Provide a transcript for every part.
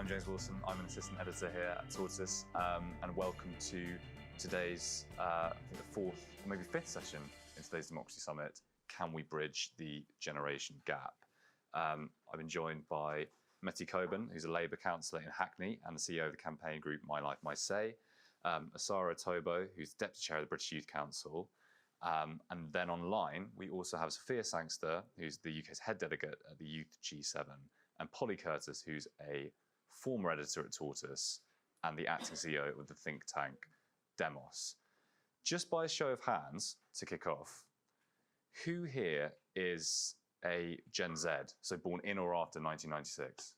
I'm James Wilson. I'm an assistant editor here at Tortoise, and welcome to today's, I think the fourth, or maybe fifth session in today's Democracy Summit. Can we bridge the generation gap? I've been joined by Meti Coburn, who's a Labour councillor in Hackney and the CEO of the campaign group My Life, My Say, Asara Tobo, who's Deputy Chair of the British Youth Council, and then online we also have Sophia Sangster, who's the UK's head delegate at the Youth G7, and Polly Curtis, who's a former editor at Tortoise and the acting CEO of the think tank Demos. Just by a show of hands to kick off, who here is a Gen Z, so born in or after 1996?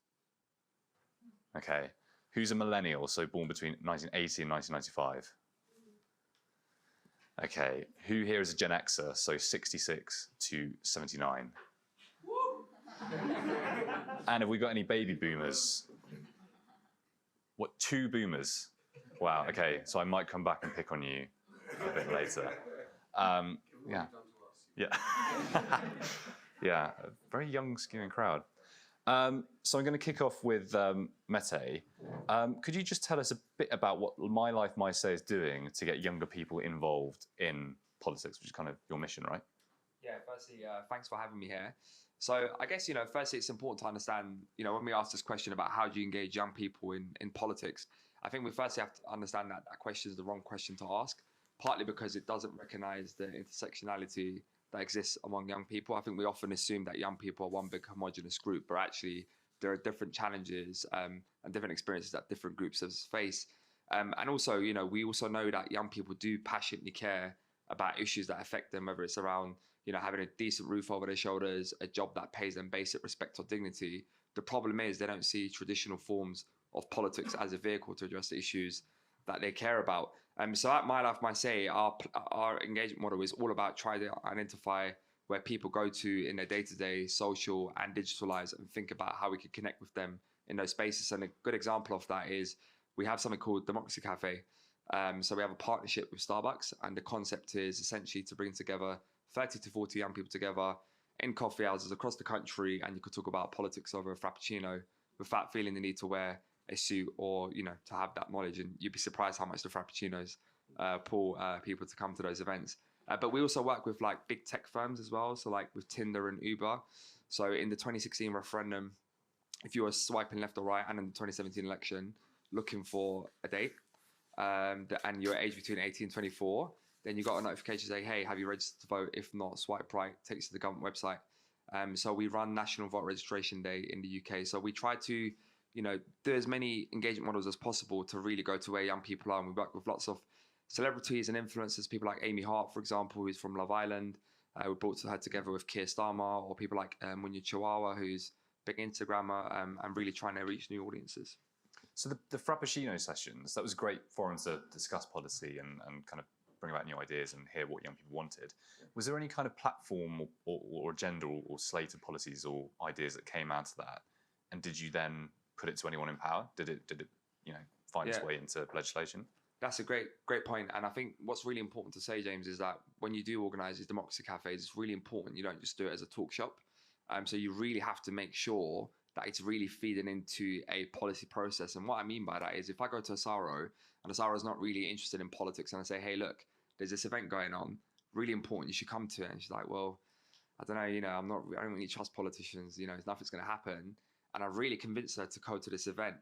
Okay. Who's a millennial, so born between 1980 and 1995? Okay. Who here is a Gen Xer, so 66 to 79? And have we got any baby boomers? What, 2 boomers? Wow, okay, so I might come back and pick on you a bit later. Yeah. Yeah, a very young, skewing crowd. So I'm going to kick off with Mete. Could you just tell us a bit about what My Life, My Say is doing to get younger people involved in politics, which is kind of your mission, right? Yeah, firstly, thanks for having me here. So I guess, firstly, it's important to understand, when we ask this question about how do you engage young people in politics, I think we firstly have to understand that that question is the wrong question to ask, partly because it doesn't recognize the intersectionality that exists among young people. I think we often assume that young people are one big homogenous group, but actually there are different challenges and different experiences that different groups face. And also, we also know that young people do passionately care about issues that affect them, whether it's around, having a decent roof over their shoulders, a job that pays them basic respect or dignity. The problem is they don't see traditional forms of politics as a vehicle to address the issues that they care about. So at My Life, My Say, our engagement model is all about trying to identify where people go to in their day-to-day social and digital lives and think about how we can connect with them in those spaces. And a good example of that is we have something called Democracy Cafe. So we have a partnership with Starbucks, and the concept is essentially to bring together 30 to 40 young people together in coffee houses across the country, and you could talk about politics over a frappuccino without feeling the need to wear a suit or, to have that knowledge. And you'd be surprised how much the frappuccinos pull people to come to those events. But we also work with like big tech firms as well. So like with Tinder and Uber. So in the 2016 referendum, if you were swiping left or right, and in the 2017 election, looking for a date, and you're aged between 18 and 24, then you got a notification saying, hey, have you registered to vote? If not, swipe right, takes you to the government website. So we run National Voter Registration Day in the UK. So we try to, do as many engagement models as possible to really go to where young people are. And we work with lots of celebrities and influencers, people like Amy Hart, for example, who's from Love Island. We brought her together with Keir Starmer, or people like Munya Chihuahua, who's a big Instagrammer, and really trying to reach new audiences. So the Frappuccino sessions, that was a great forum to discuss policy and kind of bring about new ideas and hear what young people wanted. Was there any kind of platform or agenda or slate of policies or ideas that came out of that? And did you then put it to anyone in power? Did it find its way into legislation? That's a great point. And I think what's really important to say, James, is that when you do organise these democracy cafes, it's really important you don't just do it as a talk shop. So you really have to make sure that it's really feeding into a policy process. And what I mean by that is if I go to Asaro and Asaro is not really interested in politics and I say, hey, look, there's this event going on, really important, you should come to it. And she's like, well, I don't know, I don't really trust politicians, nothing's going to happen. And I really convinced her to go to this event.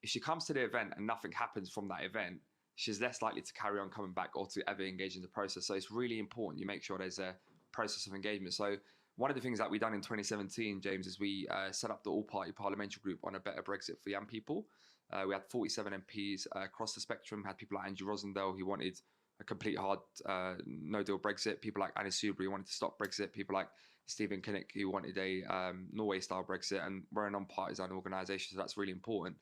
If she comes to the event and nothing happens from that event, she's less likely to carry on coming back or to ever engage in the process. So it's really important you make sure there's a process of engagement. So one of the things that we done in 2017, James, is we set up the all-party parliamentary group on a better Brexit for young people. We had 47 MPs across the spectrum, had people like Andrew Rosendale who wanted a complete hard no-deal Brexit, people like Annie Soubry who wanted to stop Brexit, people like Stephen Kinnock who wanted a Norway-style Brexit, and we're a non-partisan organisation, so that's really important.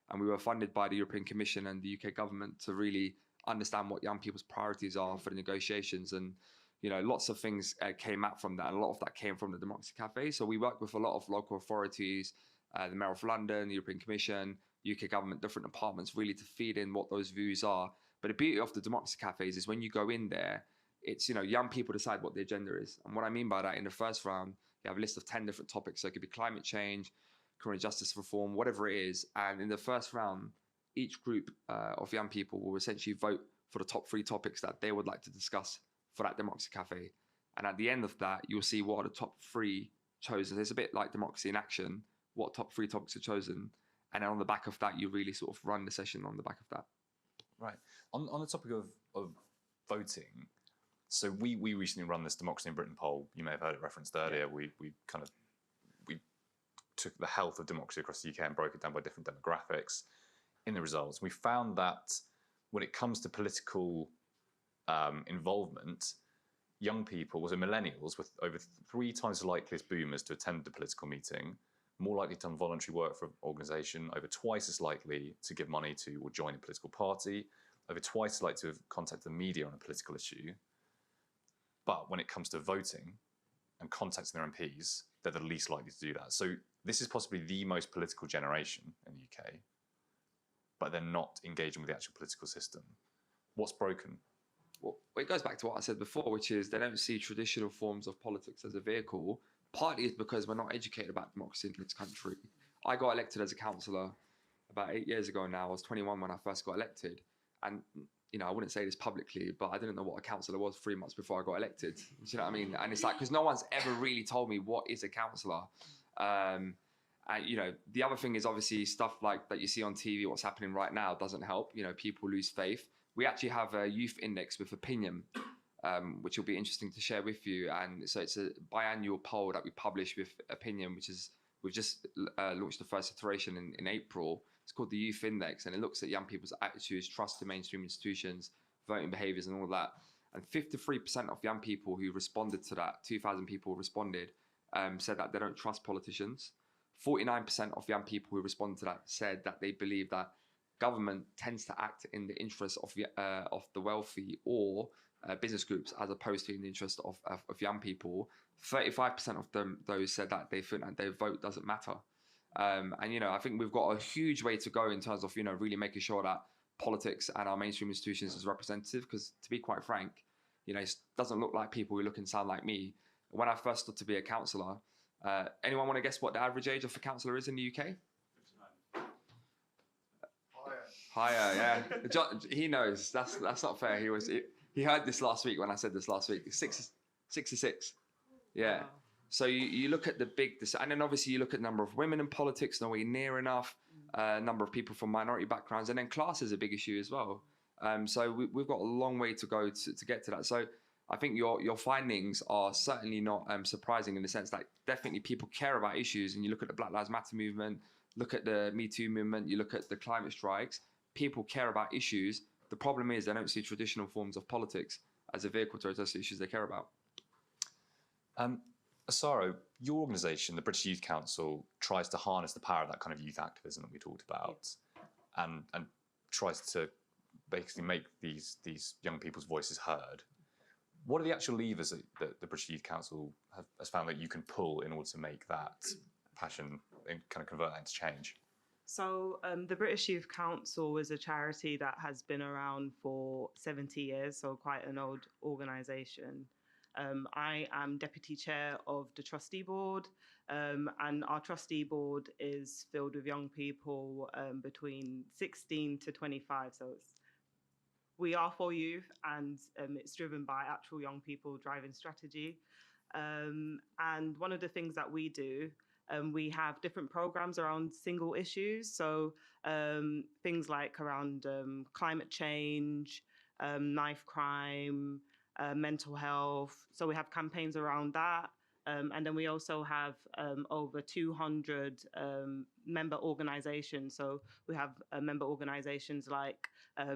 And we were funded by the European Commission and the UK government to really understand what young people's priorities are for the negotiations. And lots of things came out from that, and a lot of that came from the Democracy Cafe. So we work with a lot of local authorities, the Mayor of London, the European Commission, UK government, different departments, really to feed in what those views are. But the beauty of the Democracy Cafes is when you go in there, it's, young people decide what the agenda is. And what I mean by that, in the first round, you have a list of 10 different topics. So it could be climate change, criminal justice reform, whatever it is. And in the first round, each group of young people will essentially vote for the top 3 topics that they would like to discuss for that Democracy Cafe. And at the end of that, you'll see what are the top 3 chosen. It's a bit like Democracy in Action, what top 3 topics are chosen. And then on the back of that, you really sort of run the session on the back of that. Right. On the topic of voting, so we recently run this Democracy in Britain poll. You may have heard it referenced earlier. We took the health of democracy across the UK and broke it down by different demographics. In the results, we found that when it comes to political involvement, young people, so millennials, with over 3 times as likely as boomers to attend a political meeting, more likely to voluntary work for an organisation, over twice as likely to give money to or join a political party, over twice as likely to have contacted the media on a political issue. But when it comes to voting and contacting their MPs, they're the least likely to do that. So this is possibly the most political generation in the UK, but they're not engaging with the actual political system. What's broken? Well, it goes back to what I said before, which is they don't see traditional forms of politics as a vehicle. Partly is because we're not educated about democracy in this country. I got elected as a councillor about 8 years ago now. I was 21 when I first got elected. And, you know, I wouldn't say this publicly, but I didn't know what a councillor was 3 months before I got elected. Do you know what I mean? And it's like, because no one's ever really told me what is a councillor. And, you know, the other thing is obviously stuff like that you see on TV, what's happening right now doesn't help. You know, people lose faith. We actually have a youth index with opinion, which will be interesting to share with you. And so it's a biannual poll that we publish with opinion, which is, we've just launched the first iteration in April. It's called the Youth Index, and it looks at young people's attitudes, trust in mainstream institutions, voting behaviours and all that. And 53% of young people who responded to that, 2,000 people responded, said that they don't trust politicians. 49% of young people who responded to that said that they believe that government tends to act in the interest of the wealthy or business groups as opposed to in the interest of young people. 35% of those said that they think that their vote doesn't matter. And, you know, I think we've got a huge way to go in terms of, you know, really making sure that politics and our mainstream institutions is representative, because to be quite frank, you know, it doesn't look like people who look and sound like me. When I first started to be a councillor, anyone want to guess what the average age of a councillor is in the UK? Higher, yeah. He knows. That's not fair. He heard this last week when I said this last week. 66. Yeah. Wow. So you look at the big, and then obviously you look at the number of women in politics, nowhere near enough, number of people from minority backgrounds, and then class is a big issue as well. So we've got a long way to go to get to that. So I think your findings are certainly not surprising in the sense that definitely people care about issues, and you look at the Black Lives Matter movement, look at the Me Too movement, you look at the climate strikes, people care about issues. The problem is they don't see traditional forms of politics as a vehicle to address the issues they care about. Asaro, your organisation, the British Youth Council, tries to harness the power of that kind of youth activism that we talked about, and tries to basically make these young people's voices heard. What are the actual levers that the British Youth Council has found that you can pull in order to make that passion and kind of convert that into change? So the British Youth Council is a charity that has been around for 70 years, so quite an old organisation. I am deputy chair of the trustee board, and our trustee board is filled with young people between 16 to 25. So we are for youth, and it's driven by actual young people driving strategy. And one of the things that we do, we have different programs around single issues. So things like around climate change, knife crime, mental health. So we have campaigns around that. And then we also have over 200 member organizations. So we have member organizations like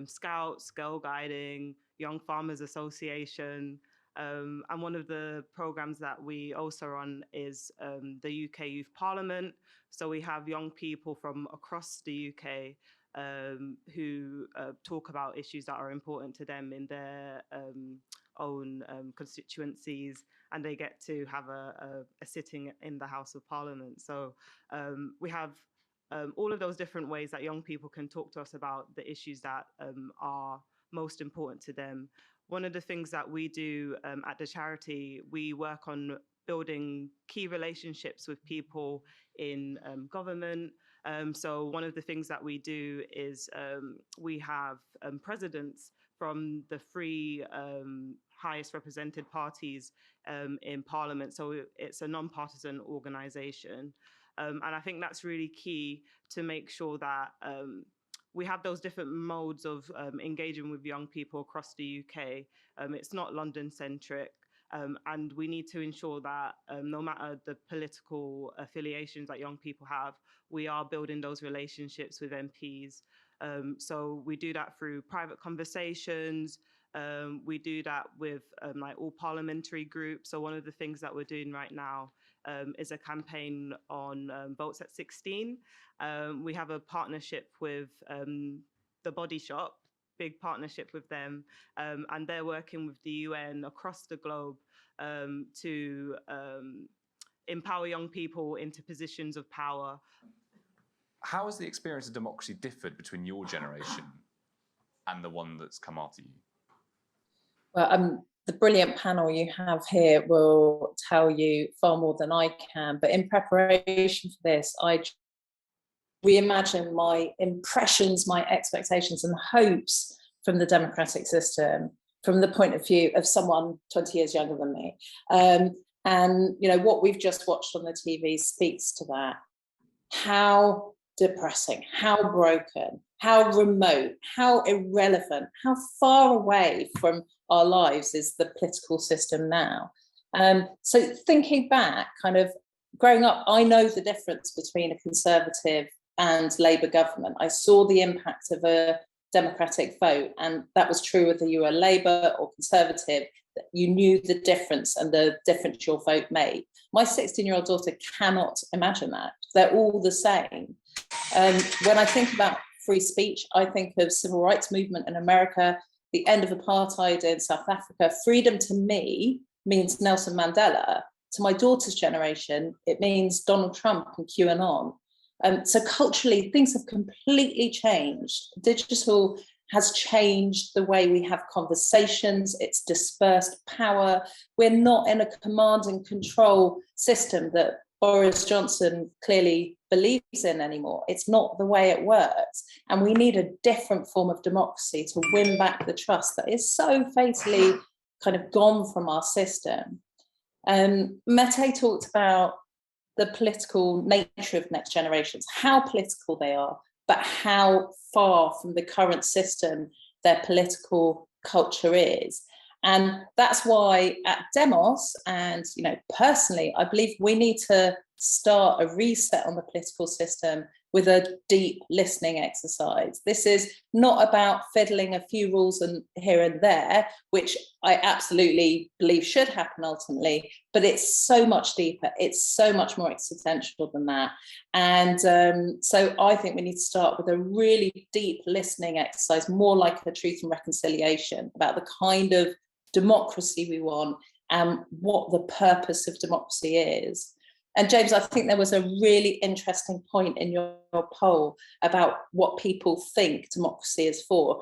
Scouts, Girl Guiding, Young Farmers Association. And one of the programs that we also run is the UK Youth Parliament. So we have young people from across the UK who talk about issues that are important to them in their own constituencies, and they get to have a sitting in the House of Parliament. So we have all of those different ways that young people can talk to us about the issues that are most important to them. One of the things that we do at the charity, we work on building key relationships with people in government. So one of the things that we do is we have presidents from the three highest represented parties in Parliament. So it's a non-partisan organisation. And I think that's really key to make sure that we have those different modes of engaging with young people across the UK. It's not London-centric. And we need to ensure that no matter the political affiliations that young people have, we are building those relationships with MPs. So we do that through private conversations. We do that with like all parliamentary groups. So one of the things that we're doing right now is a campaign on Votes at 16. We have a partnership with The Body Shop, big partnership with them, and they're working with the UN across the globe to empower young people into positions of power. How has the experience of democracy differed between your generation and the one that's come after you? Well, the brilliant panel you have here will tell you far more than I can, but in preparation for this, I reimagine my impressions, my expectations and hopes from the democratic system from the point of view of someone 20 years younger than me. And you know, what we've just watched on the TV speaks to that. How depressing, how broken, how remote, how irrelevant, how far away from our lives is the political system now. So thinking back, kind of growing up, I know the difference between a Conservative and Labour government. I saw the impact of a democratic vote, and that was true whether you were Labour or Conservative. You knew the difference and the difference your vote made. My 16-year-old daughter cannot imagine that. They're all the same. When I think about free speech, I think of civil rights movement in America, the end of apartheid in South Africa. Freedom to me means Nelson Mandela. To my daughter's generation, it means Donald Trump and QAnon. So culturally, things have completely changed. Digital has changed the way we have conversations. It's dispersed power. We're not in a command and control system that Boris Johnson clearly believes in anymore. It's not the way it works. And we need a different form of democracy to win back the trust that is so fatally kind of gone from our system. Mete talked about the political nature of next generations, how political they are, but how far from the current system their political culture is. And that's why at Demos, and you know, personally, I believe we need to start a reset on the political system with a deep listening exercise. This is not about fiddling a few rules and here and there, which I absolutely believe should happen ultimately, but it's so much deeper. It's so much more existential than that. And so I think we need to start with a really deep listening exercise, more like a truth and reconciliation, about the kind of democracy we want and what the purpose of democracy is. And James, I think there was a really interesting point in your poll about what people think democracy is for.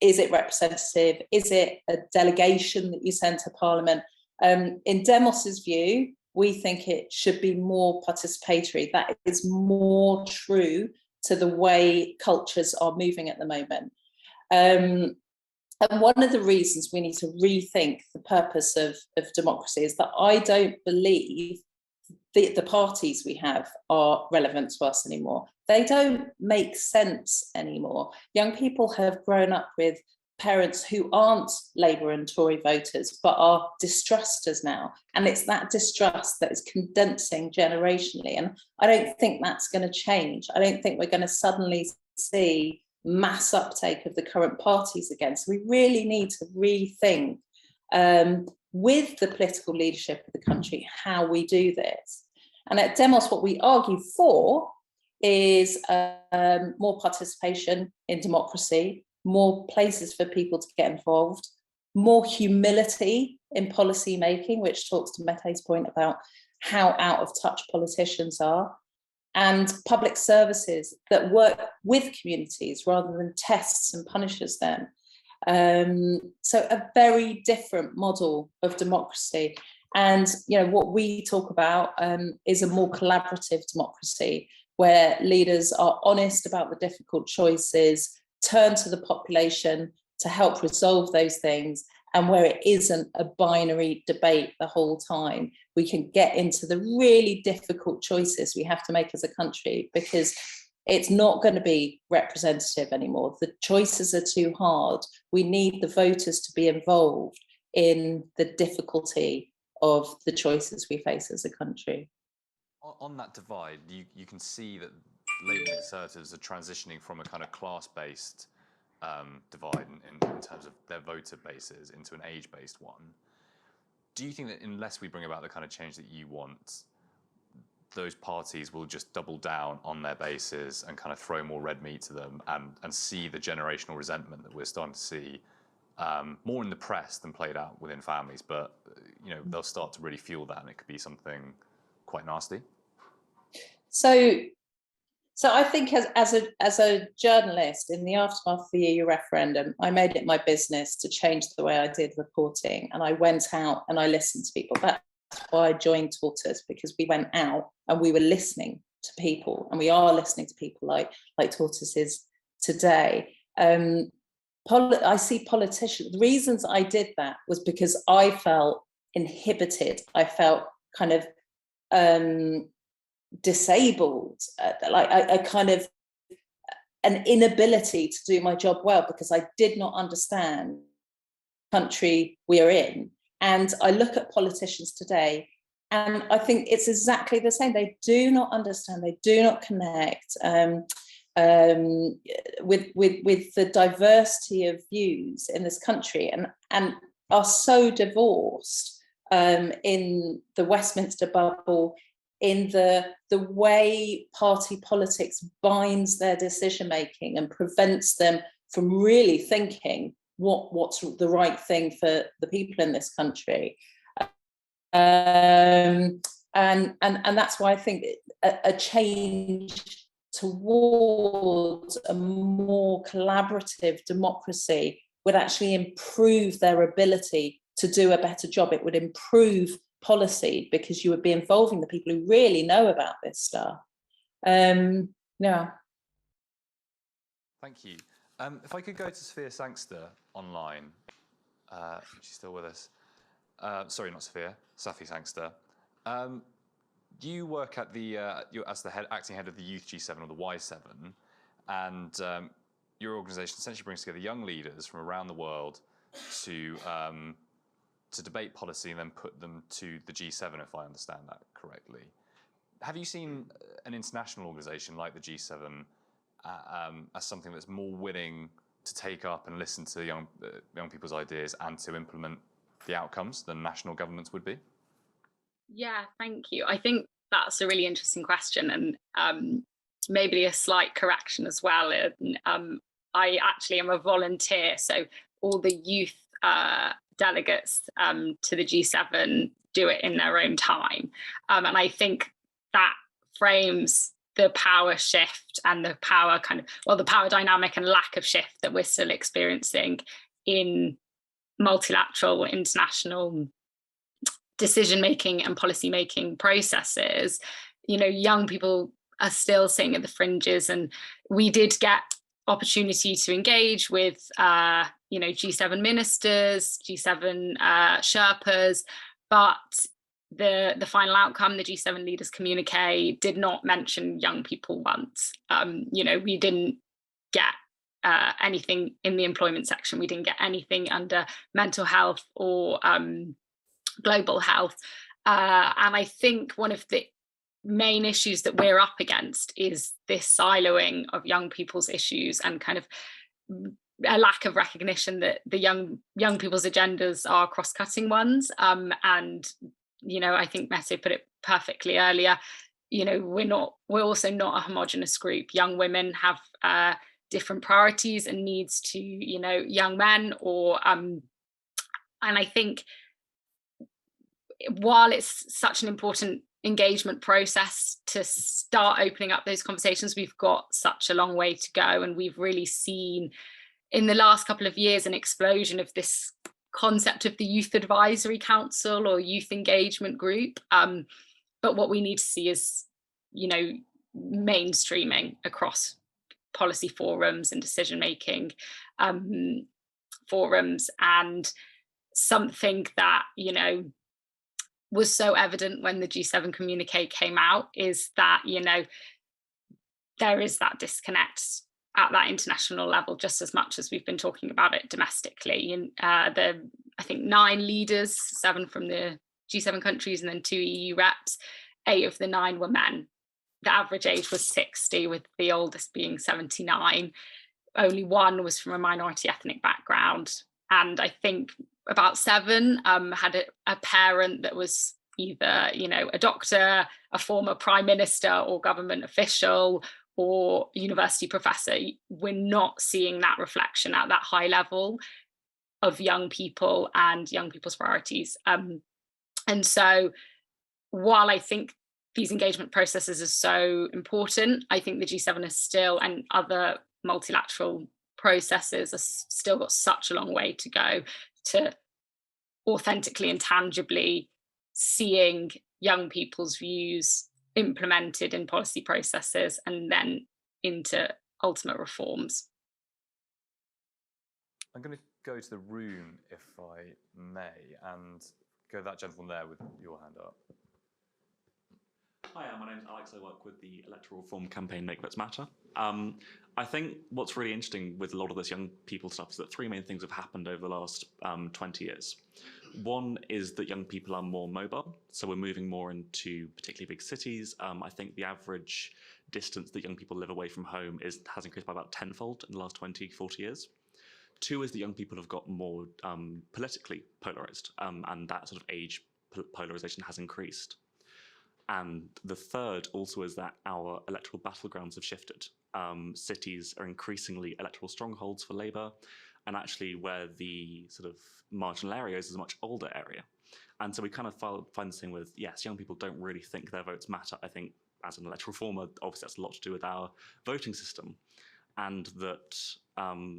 Is it representative? Is it a delegation that you send to Parliament? In Demos's view, we think it should be more participatory. That is more true to the way cultures are moving at the moment. And one of the reasons we need to rethink the purpose of democracy is that I don't believe the parties we have are relevant to us anymore. They don't make sense anymore. Young people have grown up with parents who aren't Labour and Tory voters, but are distrusters now. And it's that distrust that is condensing generationally. And I don't think that's going to change. I don't think we're going to suddenly see mass uptake of the current parties again. So we really need to rethink with the political leadership of the country how we do this. And at Demos, what we argue for is more participation in democracy, more places for people to get involved, more humility in policy making, which talks to Mete's point about how out of touch politicians are, and public services that work with communities rather than tests and punishes them. So a very different model of democracy. And what we talk about is a more collaborative democracy, where leaders are honest about the difficult choices, turn to the population to help resolve those things, and where it isn't a binary debate the whole time. We can get into the really difficult choices we have to make as a country, because it's not going to be representative anymore. The choices are too hard. We need the voters to be involved in the difficulty of the choices we face as a country. On that divide, you can see that Labour and Conservatives are transitioning from a kind of class-based divide in terms of their voter bases into an age-based one. Do you think that unless we bring about the kind of change that you want, those parties will just double down on their bases and kind of throw more red meat to them and see the generational resentment that we're starting to see more in the press than played out within families? But they'll start to really feel that, and it could be something quite nasty. So I think as a journalist, in the aftermath of the EU referendum, I made it my business to change the way I did reporting, and I went out and I listened to people. That's why I joined Tortoise, because we went out and we were listening to people, and we are listening to people like Tortoise is today. I see politicians. The reasons I did that was because I felt inhibited. I felt kind of disabled, like I kind of an inability to do my job well, because I did not understand the country we are in. And I look at politicians today, and I think it's exactly the same. They do not understand, they do not connect with the diversity of views in this country, and are so divorced in the Westminster bubble, in the way party politics binds their decision making and prevents them from really thinking what's the right thing for the people in this country. And that's why I think a change towards a more collaborative democracy would actually improve their ability to do a better job. It would improve policy, because you would be involving the people who really know about this stuff. Yeah. Thank you. If I could go to Sophia Sangster online. She's still with us. Sorry, not Sophia. Safi Sangster. You work at you're as the acting head of the Youth G7, or the Y7, and your organisation essentially brings together young leaders from around the world to debate policy and then put them to the G7, if I understand that correctly. Have you seen an international organisation like the G7 as something that's more willing to take up and listen to young people's ideas and to implement the outcomes than national governments would be? Yeah, thank you. I think that's a really interesting question, and maybe a slight correction as well. I actually am a volunteer, so all the youth delegates to the G7 do it in their own time. And I think that frames the power shift and the power the power dynamic and lack of shift that we're still experiencing in multilateral international decision-making and policy-making processes. Young people are still sitting at the fringes, and we did get opportunity to engage with G7 ministers, G7 Sherpas, but the final outcome, the G7 leaders communique, did not mention young people once. We didn't get anything in the employment section. We didn't get anything under mental health or global health. And I think one of the main issues that we're up against is this siloing of young people's issues and kind of a lack of recognition that the young people's agendas are cross-cutting ones. And I think Mette put it perfectly earlier. We're also not a homogenous group. Young women have different priorities and needs to young men, and I think while it's such an important engagement process to start opening up those conversations, we've got such a long way to go, and we've really seen in the last couple of years an explosion of this concept of the youth advisory council or youth engagement group. But what we need to see is, you know, mainstreaming across policy forums and decision-making forums, and something that, you know, was so evident when the G7 communique came out is that, you know, there is that disconnect at that international level just as much as we've been talking about it domestically. And I think 9 leaders, 7 from the G7 countries and then 2 EU reps, 8 of the 9 were men. The average age was 60, with the oldest being 79. Only 1 was from a minority ethnic background. And I think about 7 had a parent that was either, you know, a doctor, a former prime minister or government official, or university professor. We're not seeing that reflection at that high level of young people and young people's priorities. And so while I think these engagement processes are so important, I think the G7 is still, and other multilateral processes have still got such a long way to go to authentically and tangibly seeing young people's views implemented in policy processes and then into ultimate reforms. I'm going to go to the room, if I may, and go to that gentleman there with your hand up. Hi, my name's Alex. I work with the electoral reform campaign Make Votes Matter. I think what's really interesting with a lot of this young people stuff is that 3 main things have happened over the last 20 years. One is that young people are more mobile, so we're moving more into particularly big cities. I think the average distance that young people live away from home has increased by about tenfold in the last 20, 40 years. 2 is that young people have got more politically polarized, and that sort of age polarization has increased. And the 3rd also is that our electoral battlegrounds have shifted. Cities are increasingly electoral strongholds for Labour, and actually where the sort of marginal areas is a much older area. And so we kind of find this thing with, yes, young people don't really think their votes matter. I think as an electoral reformer, obviously that's a lot to do with our voting system. And that,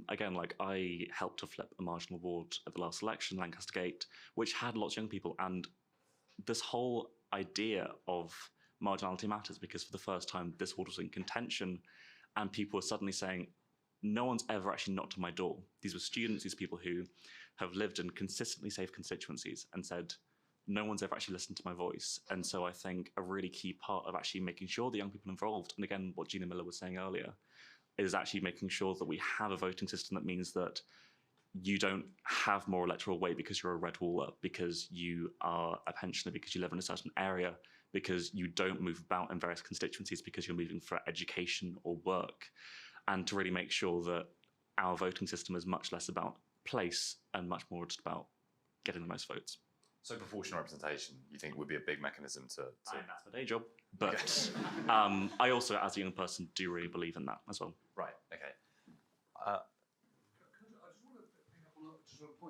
again, like I helped to flip a marginal ward at the last election, Lancaster Gate, which had lots of young people. And this whole idea of marginality matters, because for the first time this ward was in contention and people were suddenly saying, no one's ever actually knocked on my door. These were students, these people who have lived in consistently safe constituencies, and said, no one's ever actually listened to my voice. And so I think a really key part of actually making sure the young people involved, and again, what Gina Miller was saying earlier, is actually making sure that we have a voting system that means that you don't have more electoral weight because you're a red waller, because you are a pensioner, because you live in a certain area, because you don't move about in various constituencies because you're moving for education or work. And to really make sure that our voting system is much less about place and much more just about getting the most votes. So proportional representation, you think, would be a big mechanism to... And that's my day job. But I also, as a young person, do really believe in that as well. Right, okay.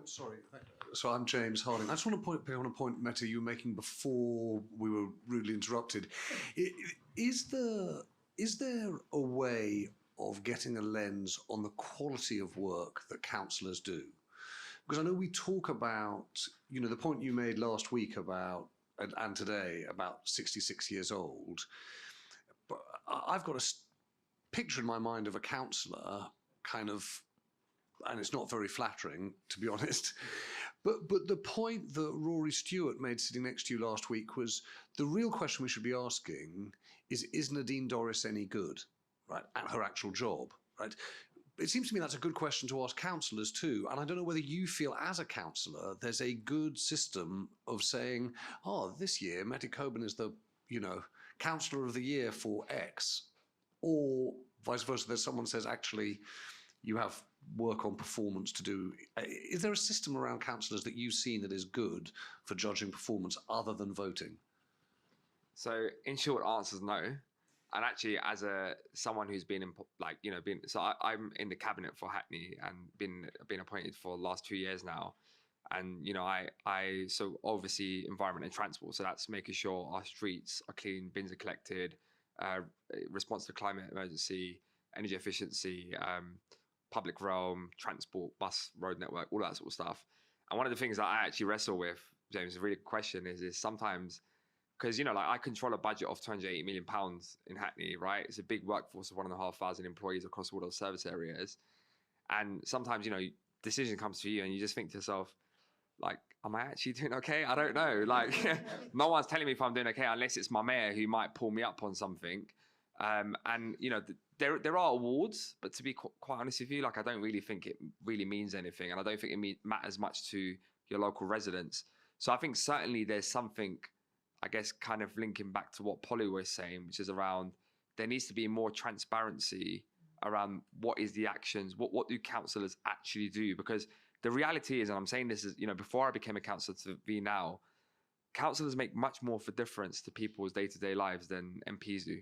Sorry. So I'm James Harding. I just want to pick on a point, Mette, you were making before we were rudely interrupted. Is there a way of getting a lens on the quality of work that councillors do? Because I know we talk about, you know, the point you made last week about, and today, about 66 years old. But I've got a picture in my mind of a councillor kind of, and it's not very flattering, to be honest. But the point that Rory Stewart made sitting next to you last week was the real question we should be asking is Nadine Dorries any good, right, at her actual job, right? It seems to me that's a good question to ask councillors too. And I don't know whether you feel as a councillor there's a good system of saying, oh, this year Mette Coburn is the, you know, councillor of the year for X, or vice versa, there's someone says actually you have work on performance to do. Is there a system around councillors that you've seen that is good for judging performance other than voting? So in short, answer is no. And actually, as someone who's been in, like, you know, I'm in the cabinet for Hackney and been appointed for the last 2 years now. And, you know, I so oversee environment and transport. So that's making sure our streets are clean, bins are collected, response to climate emergency, energy efficiency, public realm, transport, bus, road network, all that sort of stuff. And one of the things that I actually wrestle with, James, a really good question is sometimes, because, you know, like I control a budget of £280 million in Hackney, right? It's a big workforce of 1,500 employees across all those service areas. And sometimes, you know, decision comes to you and you just think to yourself, like, am I actually doing okay? I don't know. Like, no one's telling me if I'm doing okay unless it's my mayor who might pull me up on something. And, you know, there are awards, but to be quite honest with you, like, I don't really think it really means anything. And I don't think it matters much to your local residents. So I think certainly there's something, I guess, kind of linking back to what Polly was saying, which is around there needs to be more transparency around what is the actions, what do councillors actually do? Because the reality is, and I'm saying this is, you know, before I became a councillor to be now, councillors make much more of a difference to people's day-to-day lives than MPs do.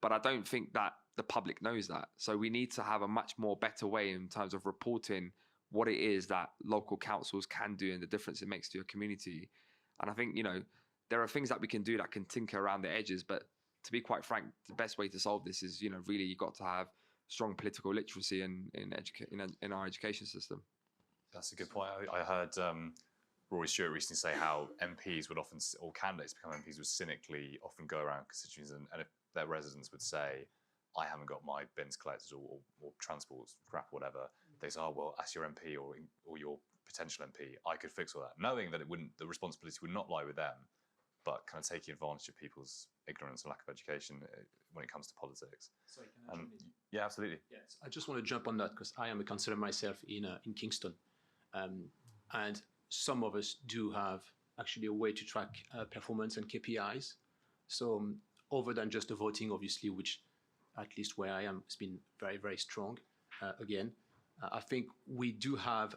But I don't think that the public knows that. So we need to have a much more better way in terms of reporting what it is that local councils can do and the difference it makes to your community. And I think, you know, there are things that we can do that can tinker around the edges, but to be quite frank, the best way to solve this is, you know, really you've got to have strong political literacy in our education system. That's a good point. I heard Rory Stewart recently say how MPs would often, or candidates become MPs, would cynically often go around constituencies and if their residents would say, I haven't got my bins collected or transport crap, whatever, they say, oh, well, as your MP or your potential MP, I could fix all that. Knowing that the responsibility would not lie with them, but kind of taking advantage of people's ignorance and lack of education when it comes to politics. Sorry, can I jump in? Yeah, absolutely. Yes, I just want to jump on that because I am a councillor myself in Kingston. And some of us do have actually a way to track performance and KPIs. So other than just the voting, obviously, which at least where I am has been very, very strong. I think we do have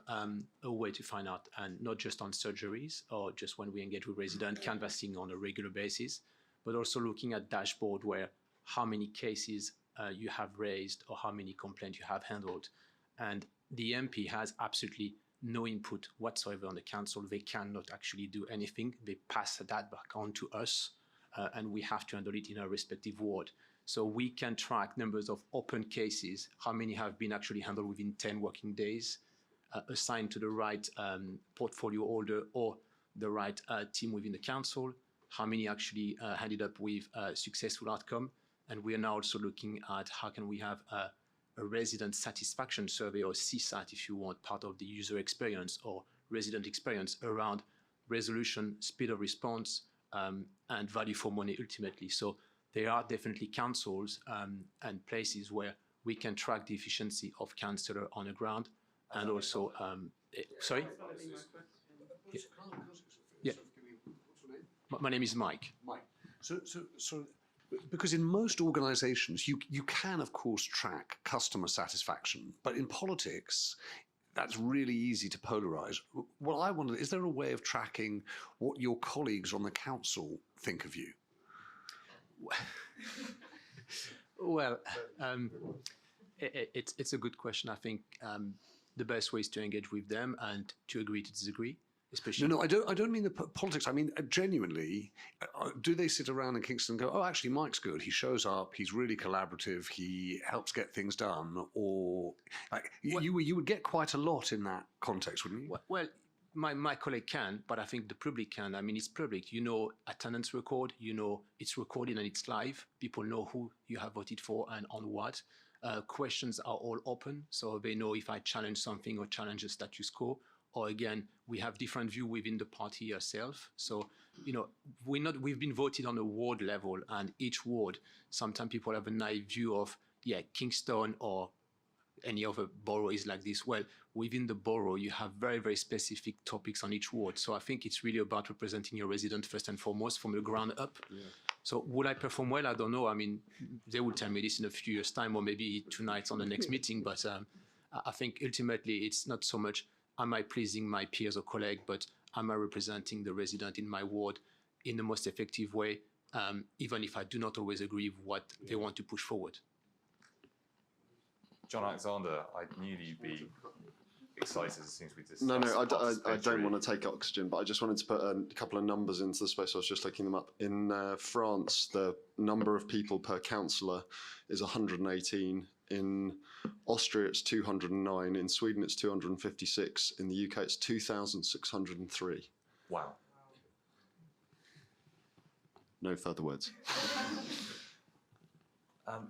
a way to find out, and not just on surgeries or just when we engage with residents, canvassing on a regular basis, but also looking at dashboard where how many cases you have raised or how many complaints you have handled. And the MP has absolutely no input whatsoever on the council. They cannot actually do anything. They pass that back on to us, and we have to handle it in our respective ward. So we can track numbers of open cases, how many have been actually handled within 10 working days, assigned to the right portfolio holder or the right team within the council, how many actually ended up with a successful outcome. And we are now also looking at how can we have a resident satisfaction survey, or CSAT if you want, part of the user experience or resident experience around resolution, speed of response, and value for money ultimately. So there are definitely councils and places where we can track the efficiency of councillor on the ground, and also, sorry? Yeah. My name is Mike. Mike. So because in most organisations, you can, of course, track customer satisfaction, but in politics, that's really easy to polarise. Well, I wonder, is there a way of tracking what your colleagues on the council think of you? Well, it's a good question. I think the best way is to engage with them and to agree to disagree. Especially no, I don't mean the politics. I mean genuinely. Do they sit around in Kingston and go, "Oh, actually, Mike's good. He shows up. He's really collaborative. He helps get things done." Or like, you would get quite a lot in that context, wouldn't you? Well, my colleague can, but I think the public can. I mean, it's public. You know, attendance record. You know, it's recorded and it's live. People know who you have voted for and on what. Questions are all open, so they know if I challenge something or challenge a status quo. Or again, we have different view within the party yourself. So, you know, we've been voted on a ward level, and each ward, sometimes people have a naive view of, yeah, Kingston or any other borough is like this. Well, within the borough, you have very, very specific topics on each ward. So I think it's really about representing your resident first and foremost from the ground up. Yeah. So would I perform well? I don't know. I mean, they will tell me this in a few years' time, or maybe tonight on the next meeting. But I think ultimately it's not so much am I pleasing my peers or colleague, but am I representing the resident in my ward in the most effective way, even if I do not always agree with what they want to push forward. John Alexander, I knew that you'd be excited as soon as we discussed. No, I don't want to take oxygen, but I just wanted to put a couple of numbers into the space. I was just looking them up. In France, the number of people per councillor is 118. In Austria, it's 209. In Sweden, it's 256. In the UK, it's 2,603. Wow. No further words.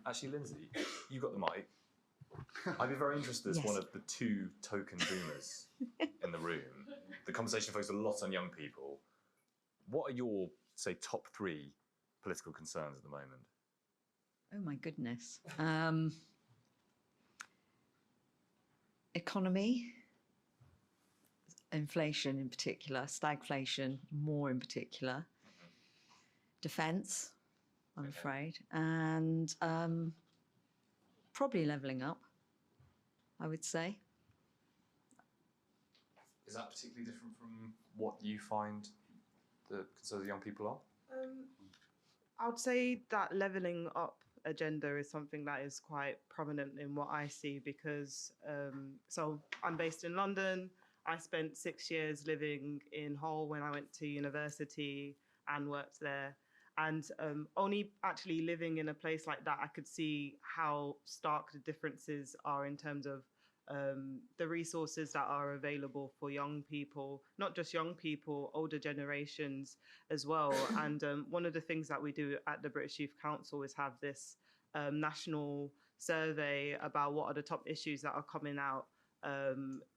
Actually, Lindsay, you got the mic. I'd be very interested as one of the two token boomers in the room. The conversation focuses a lot on young people. What are your, say, top 3 political concerns at the moment? Oh my goodness. Economy, inflation in particular, stagflation more in particular, defence, I'm afraid, and probably levelling up, I would say. Is that particularly different from what you find the concerns of young people are? I would say that levelling up agenda is something that is quite prominent in what I see because, so I'm based in London. I spent 6 years living in Hull when I went to university and worked there. And only actually living in a place like that, I could see how stark the differences are in terms of the resources that are available for young people, not just young people, older generations as well. And one of the things that we do at the British Youth Council is have this national survey about what are the top issues that are coming out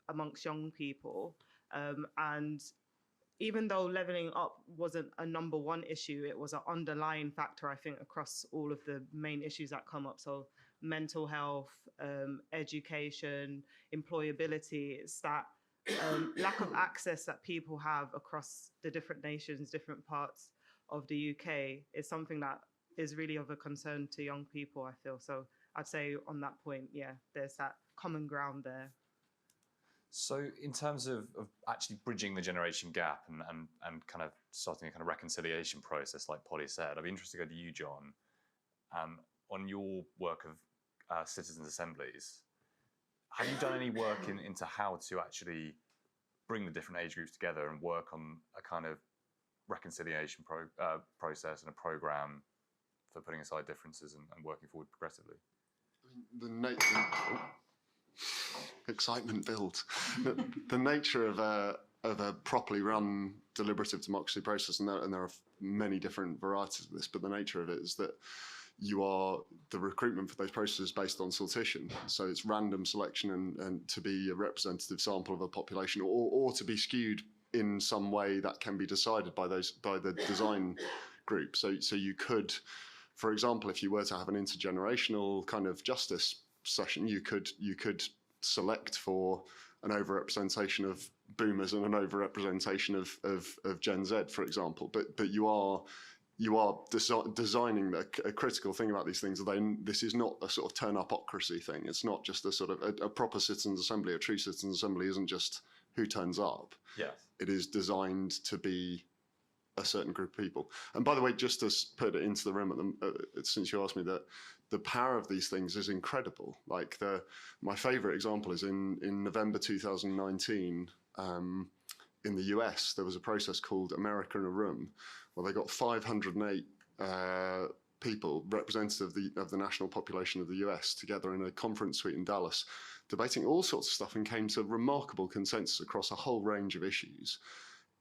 amongst young people. And even though levelling up wasn't a number 1 issue, it was an underlying factor, I think, across all of the main issues that come up. So mental health, education, employability, it's that lack of access that people have across the different nations, different parts of the UK is something that is really of a concern to young people, I feel. So I'd say on that point, yeah, there's that common ground there. So in terms of actually bridging the generation gap and kind of starting a kind of reconciliation process, like Polly said, I'd be interested to go to you, John, on your work of citizens' assemblies. Have you done any work into how to actually bring the different age groups together and work on a kind of reconciliation process and a programme for putting aside differences and working forward progressively? Excitement builds. The nature of a properly run deliberative democracy process, and there are many different varieties of this, but the nature of it is that the recruitment for those processes based on sortition. So it's random selection and to be a representative sample of a population, or to be skewed in some way that can be decided by the design group. So you could, for example, if you were to have an intergenerational kind of justice session, you could select for an overrepresentation of boomers and an overrepresentation of Gen Z, for example. But you are designing a critical thing about these things. This is not a sort of turn-upocracy thing. It's not just a sort of a proper citizens' assembly. A true citizens' assembly isn't just who turns up. Yes. It is designed to be a certain group of people. And by the way, just to put it into the room, since you asked me that, the power of these things is incredible. Like my favourite example is in November 2019, in the US, there was a process called America in a Room, where they got 508 people, representative of the national population of the US, together in a conference suite in Dallas, debating all sorts of stuff, and came to remarkable consensus across a whole range of issues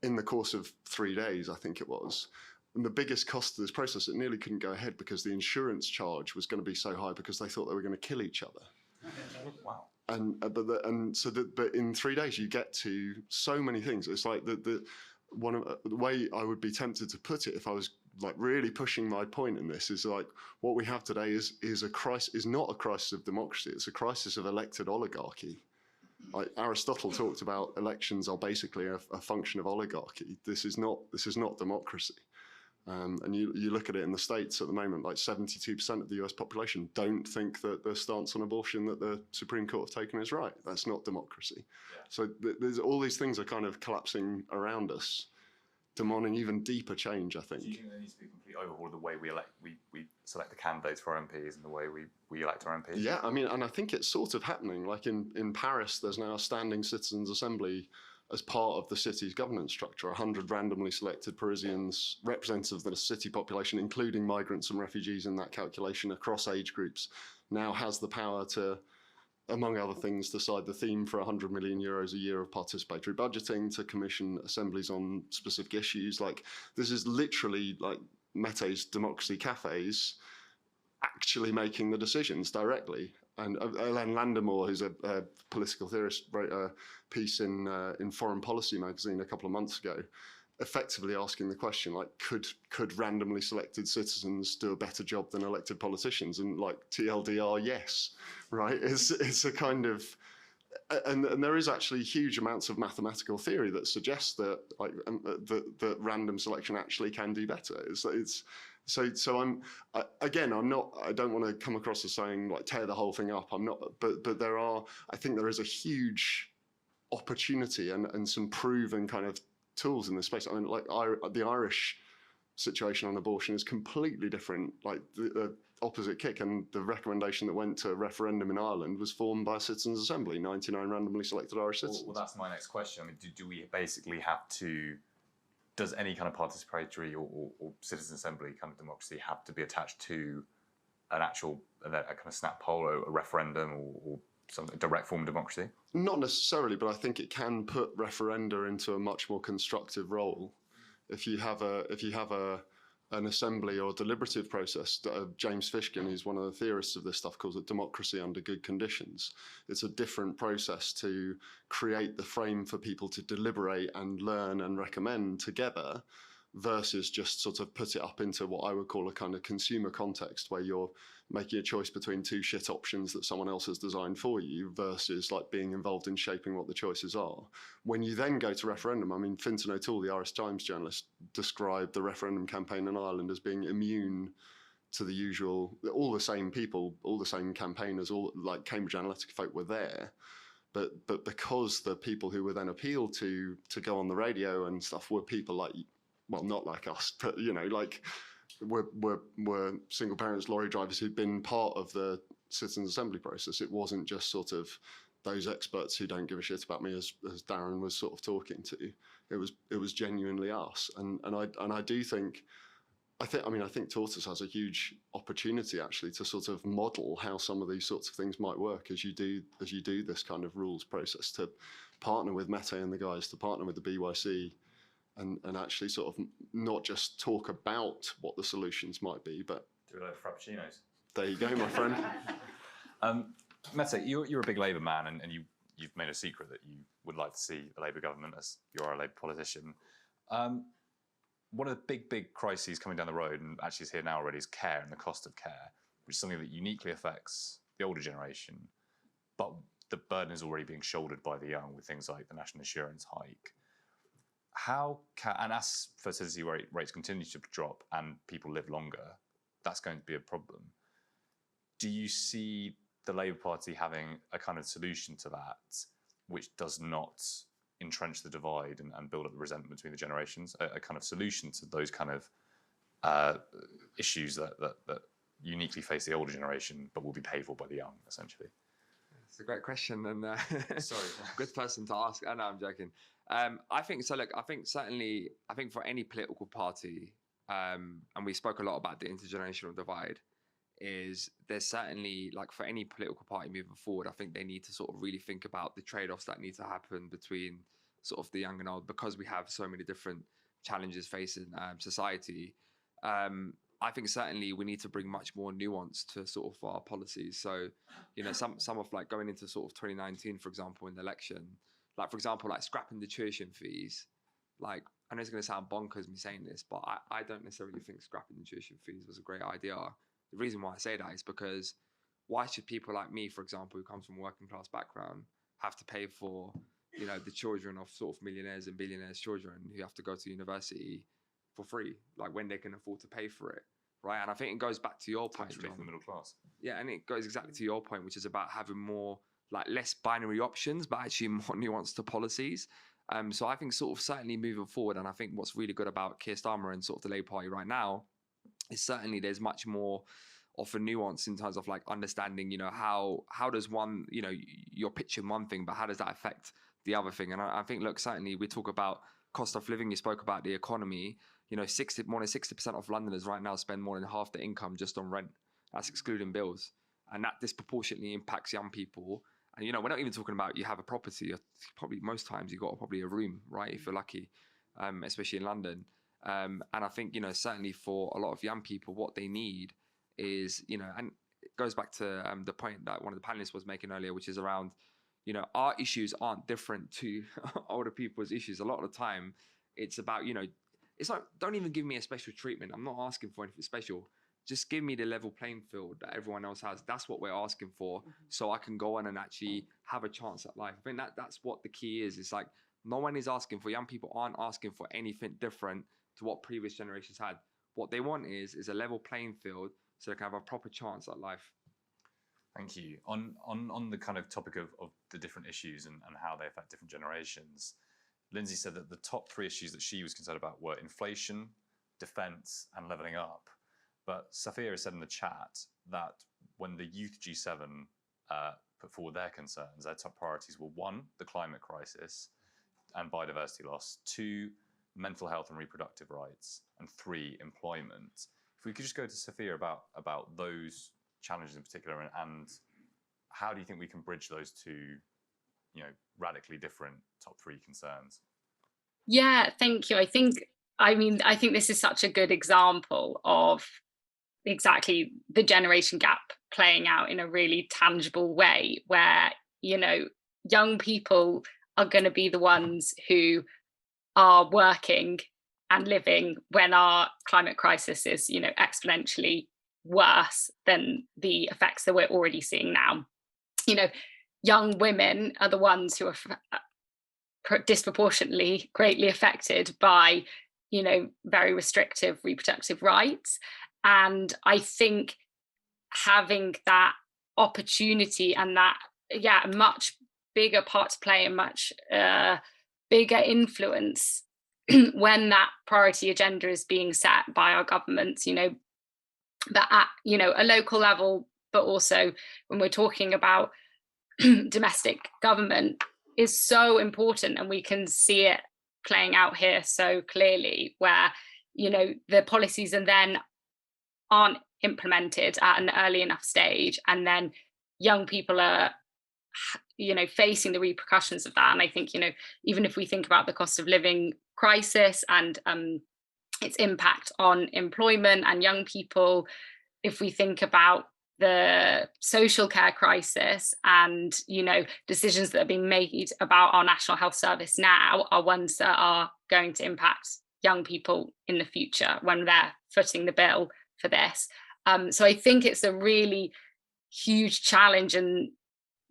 in the course of 3 days, I think it was. And the biggest cost of this process, it nearly couldn't go ahead because the insurance charge was going to be so high because they thought they were going to kill each other. Wow. But in 3 days you get to so many things. It's like the way I would be tempted to put it, if I was like really pushing my point in this, is like what we have today is not a crisis of democracy. It's a crisis of elected oligarchy. Like Aristotle talked about, elections are basically a function of oligarchy. This is not democracy. And you look at it in the States at the moment, like 72% of the US population don't think that the stance on abortion that the Supreme Court have taken is right. That's not democracy. Yeah. So there's all these things are kind of collapsing around us, demanding even deeper change, I think. Do you think there needs to be a complete overhaul of the way we select the candidates for MPs and the way we elect our MPs? Yeah, I mean, and I think it's sort of happening. Like in Paris, there's now a standing citizens' assembly as part of the city's governance structure. 100 randomly selected Parisians, representatives of the city population, including migrants and refugees in that calculation across age groups, now has the power to, among other things, decide the theme for 100 million euros a year of participatory budgeting, to commission assemblies on specific issues. Like, this is literally like Mete's democracy cafes actually making the decisions directly. And Elaine Landemore, who's a political theorist, wrote a piece in Foreign Policy magazine a couple of months ago, effectively asking the question, like, could randomly selected citizens do a better job than elected politicians? And like, TLDR, yes, right? It's a kind of, and there is actually huge amounts of mathematical theory that suggests that like that random selection actually can do better. So I don't want to come across as saying like tear the whole thing up. I'm not, but I think there is a huge opportunity and some proven kind of tools in this space. I mean, like the Irish situation on abortion is completely different, like the opposite kick, and the recommendation that went to a referendum in Ireland was formed by a citizens' assembly, 99 randomly selected Irish citizens. Well, that's my next question. I mean, do we basically have to, does any kind of participatory or citizen assembly kind of democracy have to be attached to an actual, a kind of snap poll or a referendum or some direct form of democracy? Not necessarily, but I think it can put referenda into a much more constructive role. If you have an assembly or deliberative process, James Fishkin, who's one of the theorists of this stuff, calls it democracy under good conditions. It's a different process to create the frame for people to deliberate and learn and recommend together, versus just sort of put it up into what I would call a kind of consumer context, where you're making a choice between two shit options that someone else has designed for you, versus like being involved in shaping what the choices are. When you then go to referendum, I mean, Fintan O'Toole, the Irish Times journalist, described the referendum campaign in Ireland as being immune to the usual, all the same people, all the same campaigners, all like Cambridge Analytica folk were there. But because the people who were then appealed to go on the radio and stuff were people like, well, not like us, but, you know, like were single parents, lorry drivers who'd been part of the citizens' assembly process. It wasn't just sort of those experts who don't give a shit about me, as Darren was sort of talking to. It was genuinely us. And I do think, I think Tortoise has a huge opportunity actually to sort of model how some of these sorts of things might work as you do this kind of rules process, to partner with Mete and the guys, to partner with the BYC, and actually sort of not just talk about what the solutions might be, but do a load of frappuccinos. There you go, my friend. Mete, you're a big Labour man, and you've made a secret that you would like to see a Labour government, as you are a Labour politician. One of the big crises coming down the road, and actually is here now already, is care and the cost of care, which is something that uniquely affects the older generation, but the burden is already being shouldered by the young with things like the national insurance hike. And as fertility rates continue to drop and people live longer, that's going to be a problem. Do you see the Labour Party having a kind of solution to that, which does not entrench the divide and build up the resentment between the generations? A kind of solution to those kind of issues that uniquely face the older generation, but will be paid for by the young, essentially? It's a great question, and sorry, good person to ask. I know, I'm joking. I think so. Look, I think for any political party, and we spoke a lot about the intergenerational divide, is there's certainly, like, for any political party moving forward, I think they need to sort of really think about the trade-offs that need to happen between sort of the young and old, because we have so many different challenges facing society. I think certainly we need to bring much more nuance to sort of our policies. So, you know, some of like going into sort of 2019, for example, in the election, like, for example, like scrapping the tuition fees. Like, I know it's going to sound bonkers me saying this, but I don't necessarily think scrapping the tuition fees was a great idea. The reason why I say that is because why should people like me, for example, who comes from a working class background, have to pay for, you know, the children of sort of millionaires and billionaires' children who have to go to university for free, like, when they can afford to pay for it, right? And I think it goes back to your point, John. The middle class. Yeah, and it goes exactly to your point, which is about having more, like, less binary options, but actually more nuance to policies. So I think sort of certainly moving forward, and I think what's really good about Keir Starmer and sort of the Labour Party right now is certainly there's much more of a nuance in terms of, like, understanding, you know, how does one, you know, you're pitching one thing, but how does that affect the other thing. And I think, look, certainly we talk about cost of living. You spoke about the economy. You know, more than 60% of Londoners right now spend more than half their income just on rent. That's excluding bills. And that disproportionately impacts young people. And, you know, we're not even talking about you have a property. Probably most times you got probably a room, right, if you're lucky, especially in London. And I think, you know, certainly for a lot of young people, what they need is, you know, and it goes back to the point that one of the panelists was making earlier, which is around, you know, our issues aren't different to older people's issues. A lot of the time, it's about, you know, it's like, don't even give me a special treatment. I'm not asking for anything special. Just give me the level playing field that everyone else has. That's what we're asking for, so I can go on and actually have a chance at life. I think that's what the key is. It's like no one is asking for, young people aren't asking for anything different to what previous generations had. What they want is a level playing field so they can have a proper chance at life. Thank you. On the kind of topic of the different issues and how they affect different generations, Lindsay said that the top 3 issues that she was concerned about were inflation, defence, and levelling up. But Safia has said in the chat that when the Youth G7 put forward their concerns, their top priorities were 1, the climate crisis and biodiversity loss, 2, mental health and reproductive rights, and 3, employment. If we could just go to Safia about those challenges in particular, and how do you think we can bridge those 2, you know, radically different top 3 concerns? Yeah, thank you. I think this is such a good example of exactly the generation gap playing out in a really tangible way, where, you know, young people are going to be the ones who are working and living when our climate crisis is, you know, exponentially worse than the effects that we're already seeing now. You know, young women are the ones who are disproportionately greatly affected by, you know, very restrictive reproductive rights. And I think having that opportunity and that, a much bigger part to play, a much bigger influence when that priority agenda is being set by our governments, you know, but at, you know, a local level, but also when we're talking about domestic government, is so important. And we can see it playing out here so clearly, where, you know, the policies and then aren't implemented at an early enough stage, and then young people are, you know, facing the repercussions of that. And I think, you know, even if we think about the cost of living crisis and its impact on employment and young people, if we think about the social care crisis and, you know, decisions that are being made about our National Health Service now are ones that are going to impact young people in the future when they're footing the bill for this. So I think it's a really huge challenge, and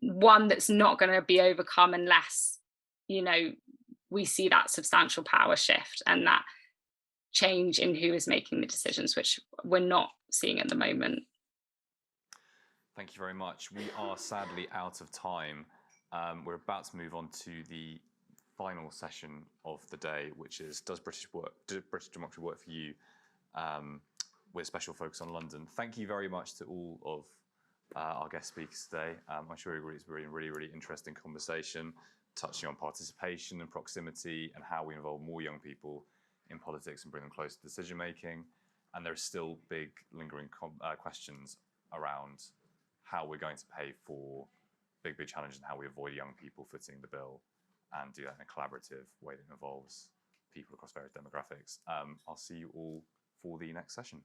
one that's not going to be overcome unless, you know, we see that substantial power shift and that change in who is making the decisions, which we're not seeing at the moment. Thank you very much. We are sadly out of time. We're about to move on to the final session of the day, which is Does British Democracy Work for You? With special focus on London. Thank you very much to all of our guest speakers today. I'm sure it's been a really, really interesting conversation, touching on participation and proximity and how we involve more young people in politics and bring them close to decision making. And there's still big lingering questions around how we're going to pay for big challenges and how we avoid young people footing the bill and do that in a collaborative way that involves people across various demographics. I'll see you all for the next session.